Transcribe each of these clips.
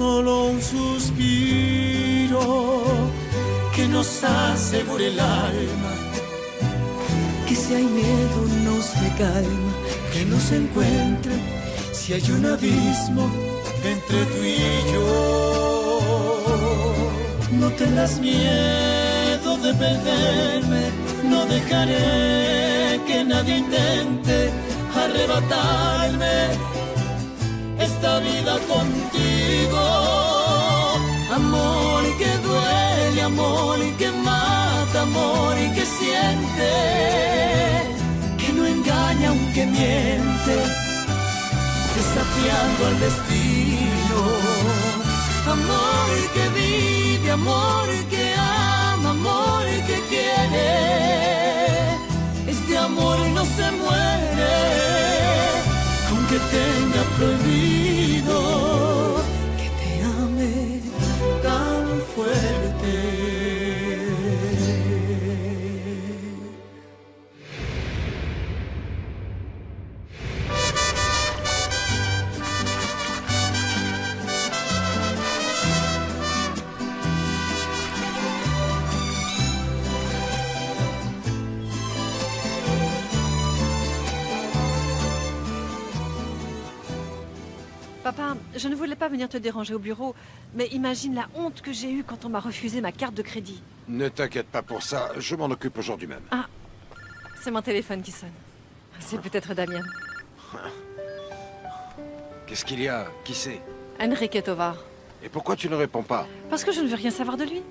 solo un suspiro que nos asegure el alma, que si hay miedo nos dé calma, que nos encuentre si hay un abismo entre tú y yo. No tengas miedo de perderme, no dejaré que nadie intente arrebatarme esta vida contigo. Amor que duele, amor que mata, amor que siente, que no engaña aunque miente, desafiando al destino. Amor que vive, amor que ama, amor que quiere. Este amor no se muere, aunque tenga prohibido que te ame tan fuerte. Papa, je ne voulais pas venir te déranger au bureau, mais imagine la honte que j'ai eue quand on m'a refusé ma carte de crédit. Ne t'inquiète pas pour ça, je m'en occupe aujourd'hui même. Ah, c'est mon téléphone qui sonne. C'est peut-être Damien. Qu'est-ce qu'il y a? Qui c'est? Enrique Tovar. Et pourquoi tu ne réponds pas? Parce que je ne veux rien savoir de lui.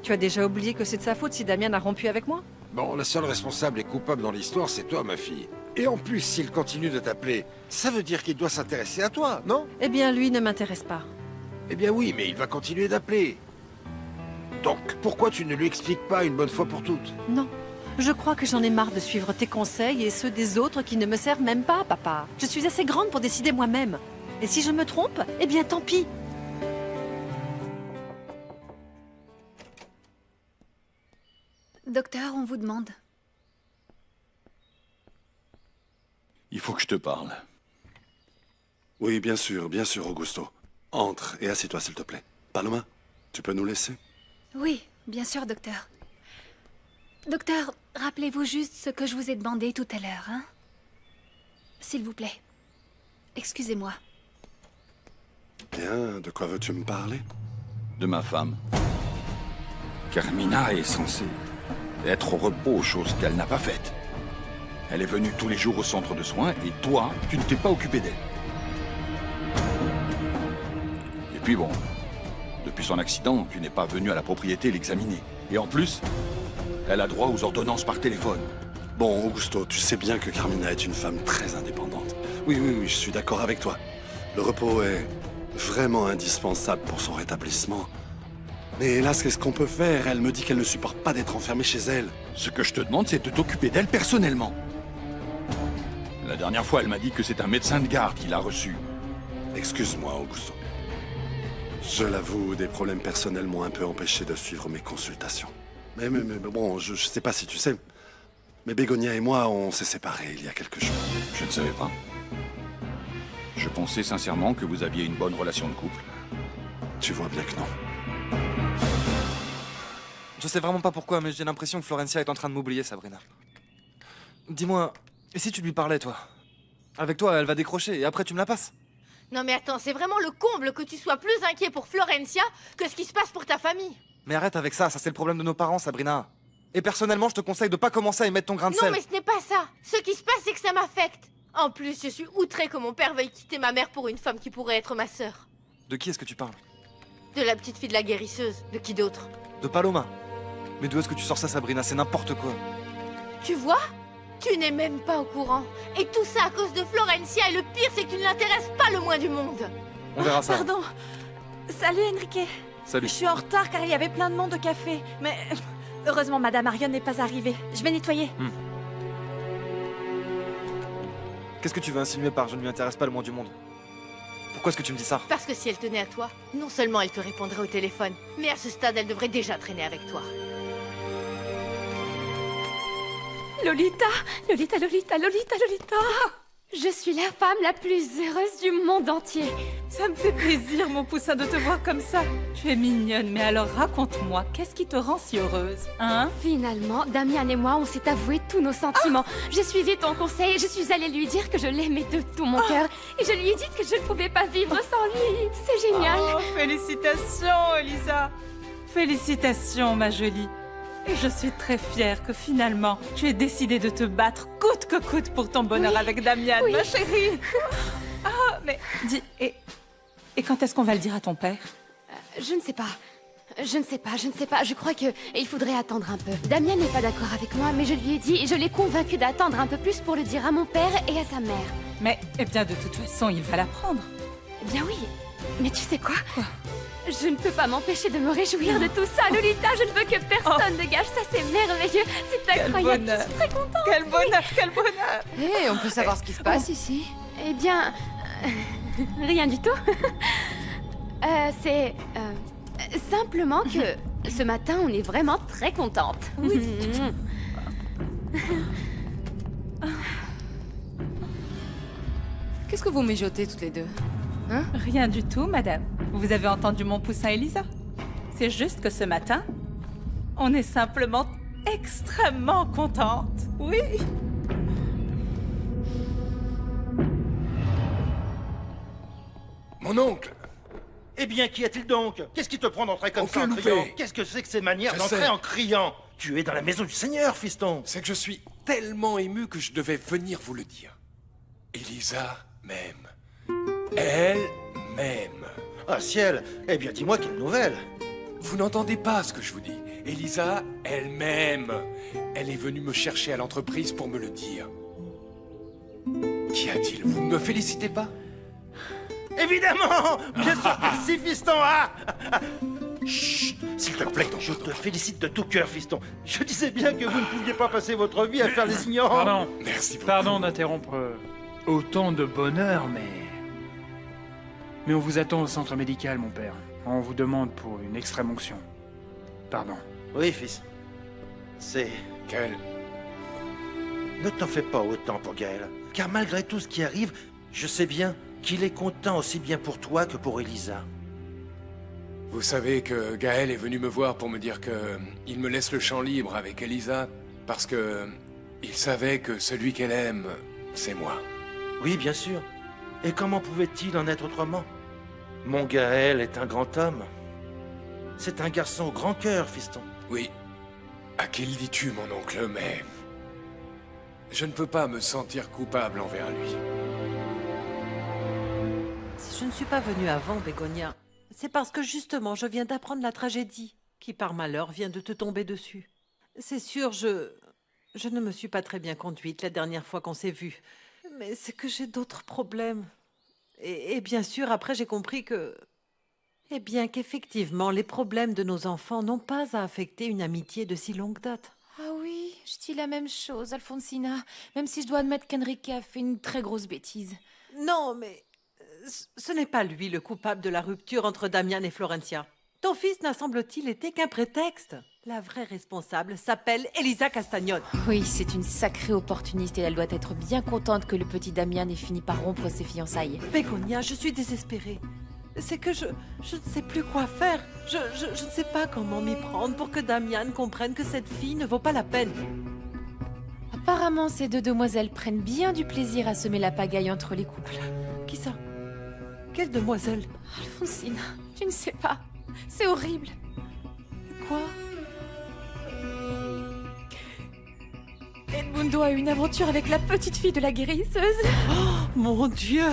Tu as déjà oublié que c'est de sa faute si Damien a rompu avec moi? Bon, la seule responsable et coupable dans l'histoire, c'est toi, ma fille. Et en plus, s'il continue de t'appeler, ça veut dire qu'il doit s'intéresser à toi, non? Eh bien, lui ne m'intéresse pas. Eh bien oui, mais il va continuer d'appeler. Donc, pourquoi tu ne lui expliques pas une bonne fois pour toutes? Non. Je crois que j'en ai marre de suivre tes conseils et ceux des autres qui ne me servent même pas, papa. Je suis assez grande pour décider moi-même. Et si je me trompe, eh bien tant pis. Docteur, on vous demande. Il faut que je te parle. Oui, bien sûr, Augusto. Entre et assieds-toi, s'il te plaît. Paloma, tu peux nous laisser? Oui, bien sûr, docteur. Docteur, rappelez-vous juste ce que je vous ai demandé tout à l'heure, hein? S'il vous plaît. Excusez-moi. Bien, de quoi veux-tu me parler? De ma femme. Carmina est censée être au repos, chose qu'elle n'a pas faite. Elle est venue tous les jours au centre de soins et toi, tu ne t'es pas occupé d'elle. Et puis bon, depuis son accident, tu n'es pas venu à la propriété l'examiner. Et en plus, elle a droit aux ordonnances par téléphone. Bon, Augusto, tu sais bien que Carmina est une femme très indépendante. Oui, je suis d'accord avec toi. Le repos est vraiment indispensable pour son rétablissement. Mais hélas, qu'est-ce qu'on peut faire? Elle me dit qu'elle ne supporte pas d'être enfermée chez elle. Ce que je te demande, c'est de t'occuper d'elle personnellement. La dernière fois, elle m'a dit que c'est un médecin de garde qui l'a reçue. Excuse-moi, Augusto. Je l'avoue, des problèmes personnels m'ont un peu empêché de suivre mes consultations. Mais bon, je sais pas si tu sais, mais Bégonia et moi, on s'est séparés il y a quelques jours. Je ne savais pas. Je pensais sincèrement que vous aviez une bonne relation de couple. Tu vois bien que non. Je sais vraiment pas pourquoi, mais j'ai l'impression que Florencia est en train de m'oublier, Sabrina. Dis-moi, et si tu lui parlais, toi? Avec toi, elle va décrocher, et après tu me la passes. Non mais attends, c'est vraiment le comble que tu sois plus inquiet pour Florencia que ce qui se passe pour ta famille. Mais arrête avec ça c'est le problème de nos parents, Sabrina. Et personnellement, je te conseille de pas commencer à y mettre ton grain de Non sel. mais ce n'est pas ça. Ce qui se passe, c'est que ça m'affecte. En plus, je suis outrée que mon père veuille quitter ma mère pour une femme qui pourrait être ma sœur. De qui est-ce que tu parles? De la petite fille de la guérisseuse. De qui d'autre? De Paloma. Mais d'où est-ce que tu sors ça, Sabrina? C'est n'importe quoi. Tu vois? Tu n'es même pas au courant. Et tout ça à cause de Florencia. Et le pire, c'est que tu ne l'intéresses pas le moins du monde. On verra ça. Pardon. Salut Enrique. Salut. Je suis en retard car il y avait plein de monde au café. Mais heureusement, Madame Arion n'est pas arrivée. Je vais nettoyer. Qu'est-ce que tu veux insinuer par « je ne lui intéresse pas le moins du monde » ? Pourquoi est-ce que tu me dis ça? Parce que si elle tenait à toi, non seulement elle te répondrait au téléphone, mais à ce stade, elle devrait déjà traîner avec toi. Lolita, Lolita, Lolita, Lolita, Lolita. Je suis la femme la plus heureuse du monde entier. Ça me fait plaisir, mon poussin, de te voir comme ça. Tu es mignonne, mais alors raconte-moi, qu'est-ce qui te rend si heureuse, hein? Finalement, Damian et moi, on s'est avoué tous nos sentiments. J'ai suivi ton conseil et je suis allée lui dire que je l'aimais de tout mon cœur. Et je lui ai dit que je ne pouvais pas vivre sans lui. C'est génial. Oh, félicitations, Elisa. Félicitations, ma jolie. Et je suis très fière que finalement, tu aies décidé de te battre coûte que coûte pour ton bonheur avec Damian, ma chérie. Ah, mais dis, et quand est-ce qu'on va le dire à ton père? Je ne sais pas. Je ne sais pas. Je crois que il faudrait attendre un peu. Damian n'est pas d'accord avec moi, mais je lui ai dit et je l'ai convaincu d'attendre un peu plus pour le dire à mon père et à sa mère. Mais, eh bien, de toute façon, il va l'apprendre. Eh bien oui. Mais tu sais quoi? Je ne peux pas m'empêcher de me réjouir de tout ça, Lolita. Je ne veux que personne ne gâche ça. C'est merveilleux. C'est incroyable. Je suis très contente. Quel bonheur, quel bonheur. Hé, on peut savoir ce qui se passe ici? Eh bien... rien du tout. C'est... simplement que ce matin, on est vraiment très contente. Oui. Qu'est-ce que vous mijotez toutes les deux? Hein? Rien du tout, madame. Vous avez entendu mon poussin Elisa? C'est juste que ce matin, on est simplement extrêmement contente. Oui. Mon oncle! Eh bien, qu'y a-t-il donc? Qu'est-ce qui te prend d'entrer comme ça en Aucun criant? loupé. Qu'est-ce que c'est que ces manières Je d'entrer sais. en criant? Tu es dans la maison du Seigneur, fiston. C'est que je suis tellement ému que je devais venir vous le dire. Elisa m'aime. Elle m'aime. Ah, ciel. Eh bien, dis-moi quelle nouvelle. Vous n'entendez pas ce que je vous dis. Elisa, elle m'aime. Elle est venue me chercher à l'entreprise pour me le dire. Qu'y a-t-il? Vous ne me félicitez pas? Évidemment. Bien sûr que si, fiston. Ah. Chut. S'il te plaît, je te félicite de tout cœur, fiston. Je disais bien que vous ne pouviez pas passer votre vie à faire les ignorants. Pardon. Merci beaucoup. Pardon d'interrompre autant de bonheur, mais on vous attend au centre médical, mon père. On vous demande pour une extrême onction. Pardon. Oui, fils. C'est... Gaël. Ne t'en fais pas autant pour Gaël. Car malgré tout ce qui arrive, je sais bien qu'il est content aussi bien pour toi que pour Elisa. Vous savez que Gaël est venu me voir pour me dire que il me laisse le champ libre avec Elisa parce que il savait que celui qu'elle aime, c'est moi. Oui, bien sûr. Et comment pouvait-il en être autrement? Mon Gaël est un grand homme. C'est un garçon au grand cœur, fiston. Oui. À qui le dis-tu, mon oncle, mais... je ne peux pas me sentir coupable envers lui. Si je ne suis pas venue avant, Bégonia, c'est parce que justement je viens d'apprendre la tragédie qui par malheur vient de te tomber dessus. C'est sûr, je ne me suis pas très bien conduite la dernière fois qu'on s'est vus. Mais c'est que j'ai d'autres problèmes. Et bien sûr, après j'ai compris que... Eh bien qu'effectivement, les problèmes de nos enfants n'ont pas à affecter une amitié de si longue date. Ah oui, je dis la même chose, Alfonsina. Même si je dois admettre qu'Enrique a fait une très grosse bêtise. Non, mais... ce n'est pas lui le coupable de la rupture entre Damian et Florencia. Ton fils n'a semble-t-il été qu'un prétexte. La vraie responsable s'appelle Elisa Castagnone. Oui, c'est une sacrée opportuniste et elle doit être bien contente que le petit Damian ait fini par rompre ses fiançailles. Bégonia, je suis désespérée. C'est que je ne sais plus quoi faire. Je ne sais pas comment m'y prendre pour que Damian comprenne que cette fille ne vaut pas la peine. Apparemment, ces deux demoiselles prennent bien du plaisir à semer la pagaille entre les couples. Qui ça? Quelle demoiselle? Alfonsina, tu ne sais pas. C'est horrible. Quoi? Edmundo a eu une aventure avec la petite fille de la guérisseuse. Oh, mon Dieu!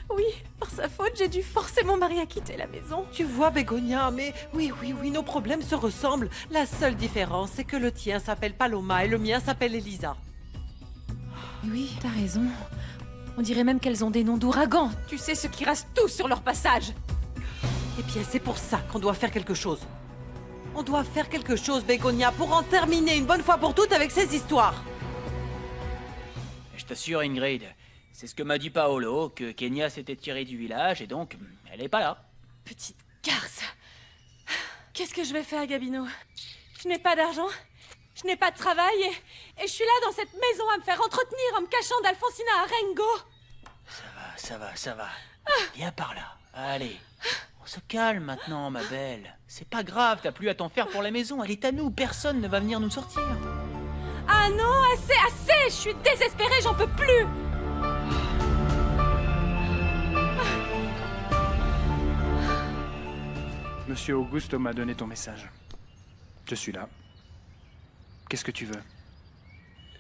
Oui, par sa faute, j'ai dû forcer mon mari à quitter la maison. Tu vois, Bégonia, mais oui, nos problèmes se ressemblent. La seule différence, c'est que le tien s'appelle Paloma et le mien s'appelle Elisa. Oui, t'as raison. On dirait même qu'elles ont des noms d'ouragans. Tu sais, ceux qui rasent tout sur leur passage. Eh bien, c'est pour ça qu'on doit faire quelque chose. On doit faire quelque chose, Bégonia, pour en terminer une bonne fois pour toutes avec ces histoires. Je t'assure, Ingrid, c'est ce que m'a dit Paolo, que Kenya s'était tirée du village et donc, elle est pas là. Petite garce. Qu'est-ce que je vais faire, Gabino? Je n'ai pas d'argent, je n'ai pas de travail et je suis là dans cette maison à me faire entretenir en me cachant d'Alfonsina à Rengo. ça va, ça va. Viens par là. Allez. On se calme maintenant, ma belle. C'est pas grave, t'as plus à t'en faire pour la maison. Elle est à nous, personne ne va venir nous sortir. Ah non, assez, assez! Je suis désespérée, j'en peux plus! Monsieur Augusto m'a donné ton message. Je suis là. Qu'est-ce que tu veux?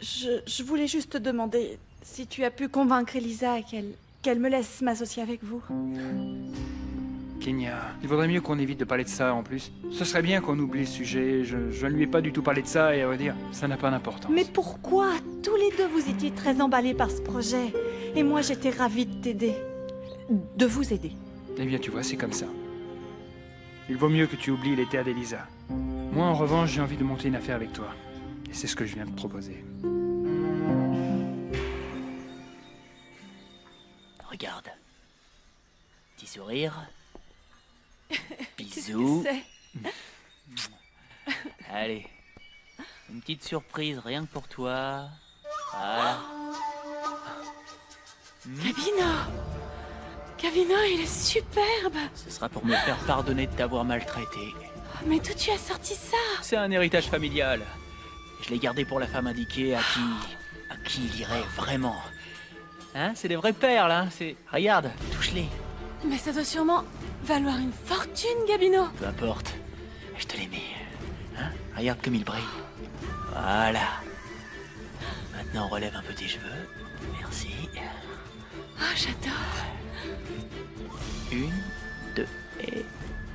Je voulais juste te demander si tu as pu convaincre Elisa qu'elle me laisse m'associer avec vous. Kenya, il vaudrait mieux qu'on évite de parler de ça en plus. Ce serait bien qu'on oublie le sujet. Je ne lui ai pas du tout parlé de ça et à vrai dire, ça n'a pas d'importance. Mais pourquoi? Tous les deux, vous étiez très emballés par ce projet. Et moi, j'étais ravie de t'aider. De vous aider. Eh bien, tu vois, c'est comme ça. Il vaut mieux que tu oublies les terres d'Elisa. Moi, en revanche, j'ai envie de monter une affaire avec toi. Et c'est ce que je viens de te proposer. Regarde. Petit sourire. Bisous. Allez. Une petite surprise, rien que pour toi. Voilà. Gavino, il est superbe. Ce sera pour me faire pardonner de t'avoir maltraité. Mais d'où tu as sorti ça? C'est un héritage familial. Je l'ai gardé pour la femme indiquée à qui il irait vraiment. Hein, c'est des vraies perles, hein. Regarde, touche-les. Mais ça doit sûrement valoir une fortune, Gabino. Peu importe, je te les mets. Hein, regarde comme il brille. Voilà. Maintenant, relève un peu tes cheveux. Merci. Oh, j'adore. 1, 2,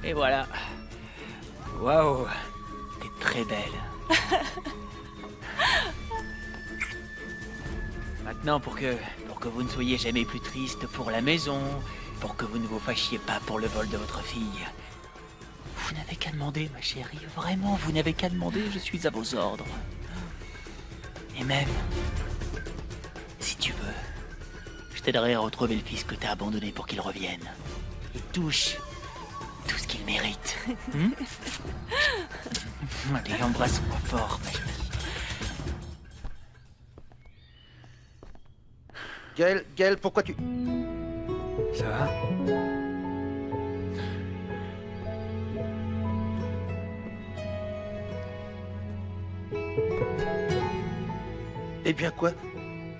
et voilà. Waouh, t'es très belle. Maintenant, pour que vous ne soyez jamais plus triste pour la maison, pour que vous ne vous fâchiez pas pour le vol de votre fille, vous n'avez qu'à demander, ma chérie. Vraiment, vous n'avez qu'à demander, je suis à vos ordres. Et même, si tu veux, je t'aiderai à retrouver le fils que t'as abandonné pour qu'il revienne. Et touche tout ce qu'il mérite. Allez, embrasse-moi fort, ma chérie. Gaël, pourquoi tu... Ça va? Eh bien quoi?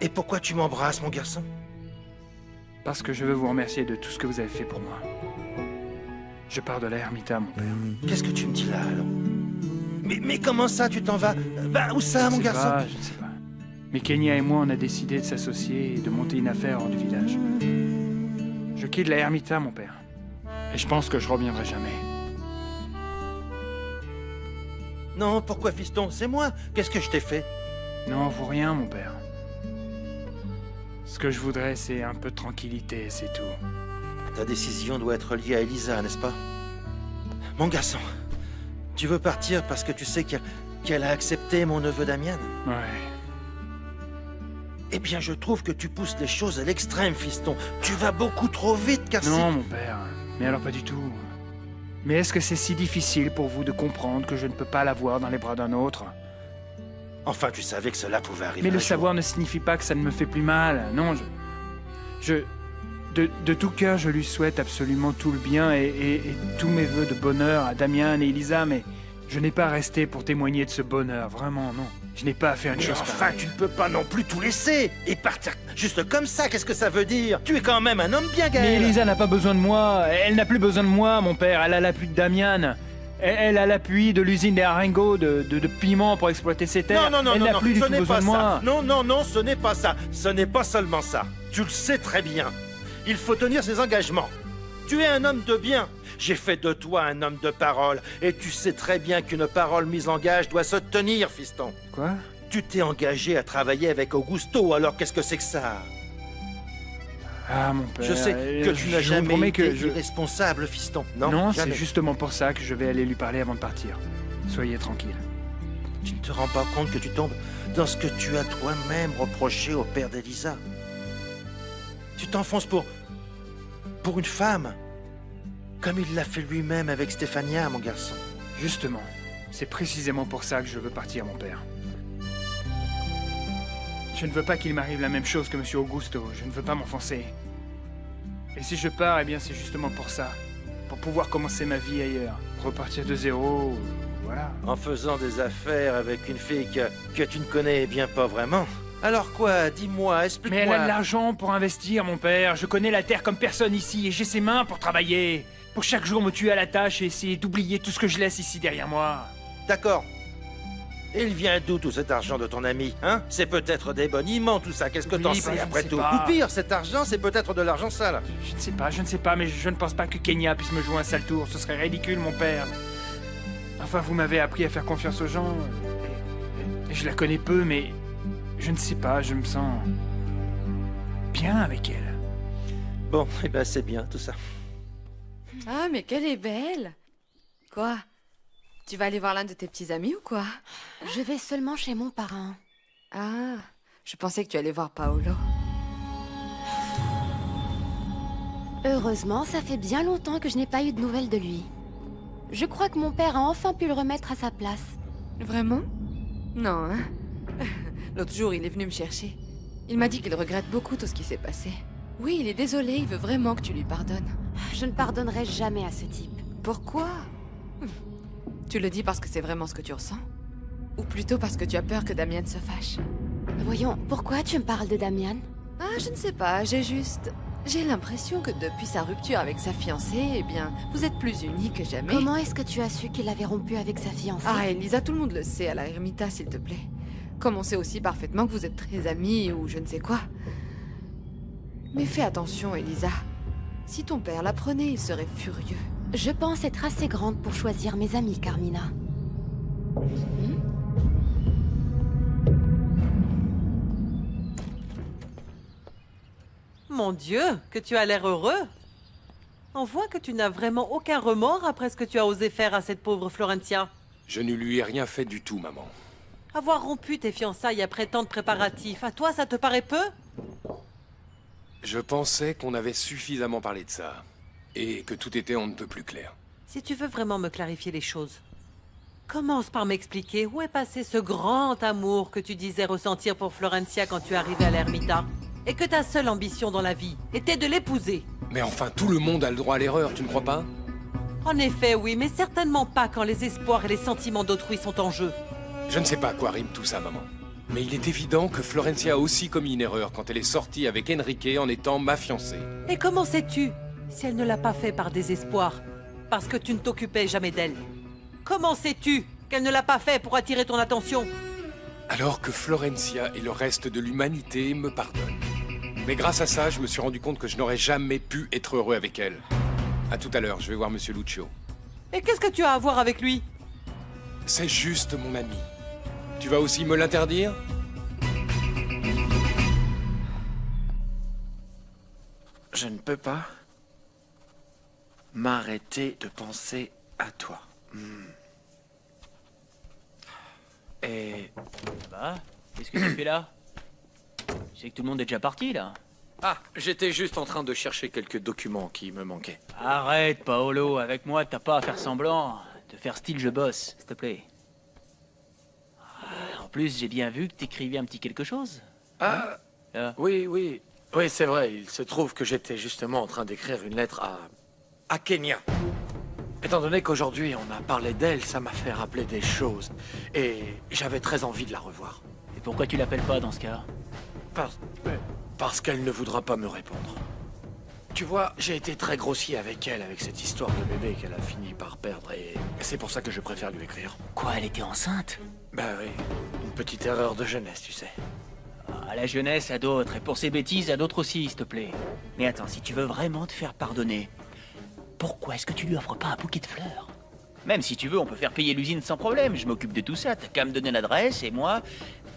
Et pourquoi tu m'embrasses, mon garçon? Parce que je veux vous remercier de tout ce que vous avez fait pour moi. Je pars de la Ermita, mon père. Qu'est-ce que tu me dis là, alors? Mais comment ça, tu t'en vas? Ben, où ça, mon garçon? Je ne sais pas. Mais Kenya et moi, on a décidé de s'associer et de monter une affaire hors du village. Je quitte la Ermita, mon père. Et je pense que je reviendrai jamais. Non, pourquoi, fiston? C'est moi. Qu'est-ce que je t'ai fait? Non, vous rien, mon père. Ce que je voudrais, c'est un peu de tranquillité, c'est tout. Ta décision doit être liée à Elisa, n'est-ce pas? Mon garçon, tu veux partir parce que tu sais qu'elle a accepté mon neveu Damian? Ouais. Eh bien, je trouve que tu pousses les choses à l'extrême, fiston. Tu vas beaucoup trop vite, car Non, mon père. Mais alors pas du tout. Mais est-ce que c'est si difficile pour vous de comprendre que je ne peux pas l'avoir dans les bras d'un autre? Enfin, tu savais que cela pouvait arriver. Mais le savoir ne signifie pas que ça ne me fait plus mal. Non, de tout cœur, je lui souhaite absolument tout le bien et tous mes vœux de bonheur à Damian et Elisa, mais je n'ai pas resté pour témoigner de ce bonheur. Vraiment, non. Je n'ai pas à faire une chose enfin, pareille. Tu ne peux pas non plus tout laisser et partir juste comme ça. Qu'est-ce que ça veut dire? Tu es quand même un homme bien, Gaël. Mais Elisa n'a pas besoin de moi. Elle n'a plus besoin de moi, mon père. Elle a l'appui de Damian. Elle a l'appui de l'usine des Arengo de piment pour exploiter ses terres. Non, elle n'a plus du tout besoin de moi. Non, ce n'est pas ça. Ce n'est pas seulement ça. Tu le sais très bien. Il faut tenir ses engagements. Tu es un homme de bien. J'ai fait de toi un homme de parole. Et tu sais très bien qu'une parole mise en gage doit se tenir, fiston. Quoi? Tu t'es engagé à travailler avec Augusto, alors qu'est-ce que c'est que ça? Ah, mon père... Je sais que tu n'as jamais été irresponsable, fiston. Non, jamais. c'est justement pour ça que je vais aller lui parler avant de partir. Soyez tranquille. Tu ne te rends pas compte que tu tombes dans ce que tu as toi-même reproché au père d'Elisa. Tu t'enfonces pour une femme, comme il l'a fait lui-même avec Stéphania, mon garçon. Justement, c'est précisément pour ça que je veux partir, mon père. Je ne veux pas qu'il m'arrive la même chose que Monsieur Augusto. Je ne veux pas m'enfoncer. Et si je pars, eh bien c'est justement pour ça. Pour pouvoir commencer ma vie ailleurs. Repartir de zéro, voilà. En faisant des affaires avec une fille que tu ne connais bien pas vraiment. Alors quoi? Dis-moi, explique-moi. Mais elle a de l'argent pour investir, mon père. Je connais la terre comme personne ici et j'ai ses mains pour travailler. Pour chaque jour me tuer à la tâche et essayer d'oublier tout ce que je laisse ici derrière moi. D'accord. Et il vient d'où tout cet argent de ton ami, hein? C'est peut-être des boniments, tout ça. Qu'est-ce que t'en sais après tout? Ou pire, cet argent, c'est peut-être de l'argent sale. Je ne sais pas, mais je ne pense pas que Kenya puisse me jouer un sale tour. Ce serait ridicule, mon père. Enfin, vous m'avez appris à faire confiance aux gens. Et je la connais peu, mais je ne sais pas, je me sens bien avec elle. Bon, eh ben c'est bien tout ça. Ah, mais qu'elle est belle! Quoi? Tu vas aller voir l'un de tes petits amis ou quoi? Je vais seulement chez mon parrain. Ah, je pensais que tu allais voir Paolo. Heureusement, ça fait bien longtemps que je n'ai pas eu de nouvelles de lui. Je crois que mon père a enfin pu le remettre à sa place. Vraiment? Non, hein? L'autre jour, il est venu me chercher. Il m'a dit qu'il regrette beaucoup tout ce qui s'est passé. Oui, il est désolé, il veut vraiment que tu lui pardonnes. Je ne pardonnerai jamais à ce type. Pourquoi? Tu le dis parce que c'est vraiment ce que tu ressens? Ou plutôt parce que tu as peur que Damian se fâche? Voyons, pourquoi tu me parles de Damian? Ah, je ne sais pas, j'ai l'impression que depuis sa rupture avec sa fiancée, eh bien, vous êtes plus unis que jamais. Comment est-ce que tu as su qu'il avait rompu avec sa fiancée? Ah, Elisa, tout le monde le sait à la Ermita, s'il te plaît. Comme on sait aussi parfaitement que vous êtes très amis ou je ne sais quoi. Mais fais attention, Elisa. Si ton père l'apprenait, il serait furieux. Je pense être assez grande pour choisir mes amis, Carmina. Mon Dieu, que tu as l'air heureux. On voit que tu n'as vraiment aucun remords après ce que tu as osé faire à cette pauvre Florencia. Je ne lui ai rien fait du tout, maman. Avoir rompu tes fiançailles après tant de préparatifs, à toi ça te paraît peu? Je pensais qu'on avait suffisamment parlé de ça. Et que tout était on ne peut plus clair. Si tu veux vraiment me clarifier les choses, commence par m'expliquer où est passé ce grand amour que tu disais ressentir pour Florencia quand tu arrivais à l'Ermita. Et que ta seule ambition dans la vie était de l'épouser. Mais enfin, tout le monde a le droit à l'erreur, tu ne crois pas? En effet, oui, mais certainement pas quand les espoirs et les sentiments d'autrui sont en jeu. Je ne sais pas à quoi rime tout ça, maman. Mais il est évident que Florencia a aussi commis une erreur quand elle est sortie avec Enrique en étant ma fiancée. Et comment sais-tu si elle ne l'a pas fait par désespoir? Parce que tu ne t'occupais jamais d'elle. Comment sais-tu qu'elle ne l'a pas fait pour attirer ton attention? Alors que Florencia et le reste de l'humanité me pardonnent. Mais grâce à ça, je me suis rendu compte que je n'aurais jamais pu être heureux avec elle. À tout à l'heure, je vais voir Monsieur Lucio. Et qu'est-ce que tu as à voir avec lui? C'est juste mon ami. Tu vas aussi me l'interdire? Je ne peux pas m'arrêter de penser à toi. Et... Ça va? Qu'est-ce que tu fais là? Tu sais que tout le monde est déjà parti, là? Ah, j'étais juste en train de chercher quelques documents qui me manquaient. Arrête, Paolo, avec moi, t'as pas à faire semblant de faire style je bosse, s'il te plaît. En plus, j'ai bien vu que t'écrivais un petit quelque chose. Ah, Là. oui, c'est vrai. Il se trouve que j'étais justement en train d'écrire une lettre à Kenya. Étant donné qu'aujourd'hui on a parlé d'elle, ça m'a fait rappeler des choses. Et j'avais très envie de la revoir. Et pourquoi tu l'appelles pas dans ce cas? Parce qu'elle ne voudra pas me répondre. Tu vois, j'ai été très grossier avec elle, avec cette histoire de bébé qu'elle a fini par perdre, et c'est pour ça que je préfère lui écrire. Quoi, elle était enceinte? Bah oui, une petite erreur de jeunesse, tu sais. À la jeunesse, à d'autres, et pour ces bêtises, à d'autres aussi, s'il te plaît. Mais attends, si tu veux vraiment te faire pardonner, pourquoi est-ce que tu lui offres pas un bouquet de fleurs? Même si tu veux, on peut faire payer l'usine sans problème, je m'occupe de tout ça, t'as qu'à me donner l'adresse, et moi,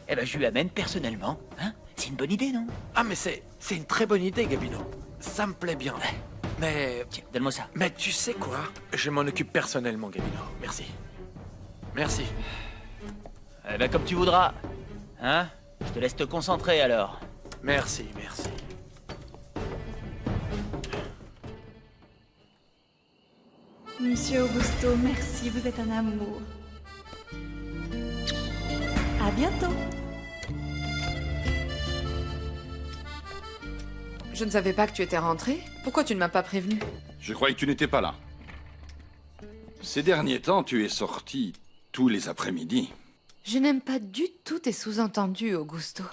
eh ben je lui amène personnellement, hein? C'est une bonne idée, non? Ah mais c'est une très bonne idée, Gabino. Ça me plaît bien. Mais... Tiens, donne-moi ça. Mais tu sais quoi? Je m'en occupe personnellement, Gabino. Merci. Merci. Eh ben comme tu voudras. Hein? Je te laisse te concentrer, alors. Merci. Monsieur Augusto, merci, vous êtes un amour. À bientôt. Je ne savais pas que tu étais rentré. Pourquoi tu ne m'as pas prévenu? Je croyais que tu n'étais pas là. Ces derniers temps, tu es sorti tous les après-midi. Je n'aime pas du tout tes sous-entendus, Augusto.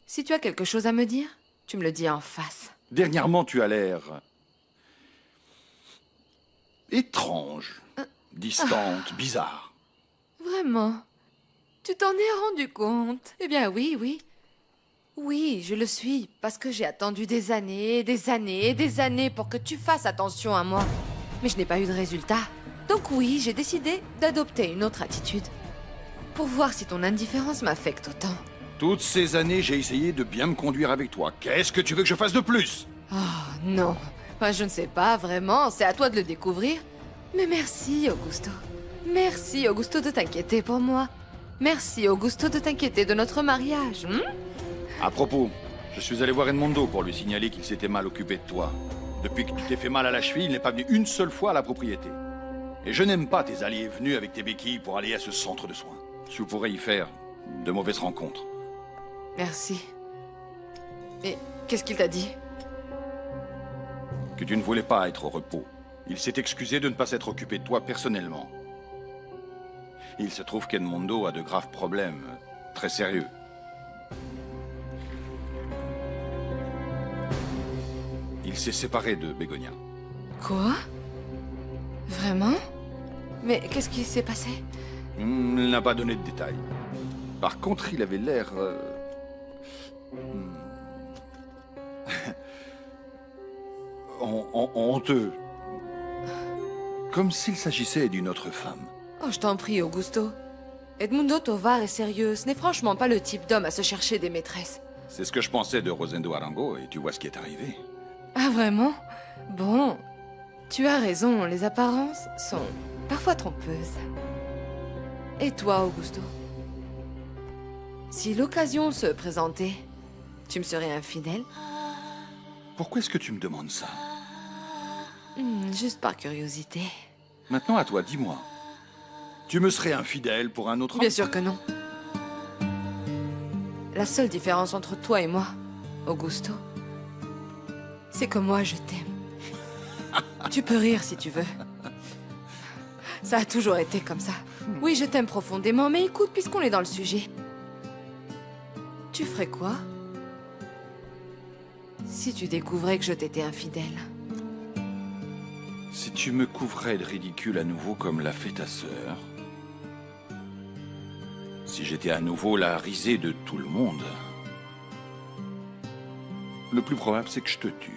Si tu as quelque chose à me dire, tu me le dis en face. Dernièrement, tu as l'air... étrange, distante, bizarre. Vraiment? Tu t'en es rendu compte? Eh bien oui, oui. Oui, je le suis, parce que j'ai attendu des années, des années et des années pour que tu fasses attention à moi. Mais je n'ai pas eu de résultat. Donc oui, j'ai décidé d'adopter une autre attitude. Pour voir si ton indifférence m'affecte autant. Toutes ces années, j'ai essayé de bien me conduire avec toi. Qu'est-ce que tu veux que je fasse de plus? Oh non, enfin, je ne sais pas vraiment, c'est à toi de le découvrir. Mais merci, Augusto. Merci, Augusto, de t'inquiéter pour moi. Merci, Augusto, de t'inquiéter de notre mariage. À propos, je suis allé voir Edmondo pour lui signaler qu'il s'était mal occupé de toi. Depuis que tu t'es fait mal à la cheville, il n'est pas venu une seule fois à la propriété. Et je n'aime pas tes allées et venues avec tes béquilles pour aller à ce centre de soins. Tu pourrais y faire de mauvaises rencontres. Merci. Mais qu'est-ce qu'il t'a dit? Que tu ne voulais pas être au repos. Il s'est excusé de ne pas s'être occupé de toi personnellement. Il se trouve qu'Edmondo a de graves problèmes, très sérieux. Il s'est séparé de Bégonia. Quoi? Vraiment? Mais qu'est-ce qui s'est passé? Il n'a pas donné de détails. Par contre, il avait l'air... honteux. Comme s'il s'agissait d'une autre femme. Oh, je t'en prie, Augusto. Edmundo Tovar est sérieux. Ce n'est franchement pas le type d'homme à se chercher des maîtresses. C'est ce que je pensais de Rosendo Arango, et tu vois ce qui est arrivé. Ah, vraiment? Bon, tu as raison, les apparences sont parfois trompeuses. Et toi, Augusto? Si l'occasion se présentait, tu me serais infidèle? Pourquoi est-ce que tu me demandes ça? Juste par curiosité. Maintenant, à toi, dis-moi. Tu me serais infidèle pour un autre homme? Bien sûr que non. La seule différence entre toi et moi, Augusto, c'est que moi, je t'aime. Tu peux rire si tu veux. Ça a toujours été comme ça. Oui, je t'aime profondément, mais écoute, puisqu'on est dans le sujet. Tu ferais quoi si tu découvrais que je t'étais infidèle? Si tu me couvrais de ridicule à nouveau comme l'a fait ta sœur... Si j'étais à nouveau la risée de tout le monde... Le plus probable, c'est que je te tue.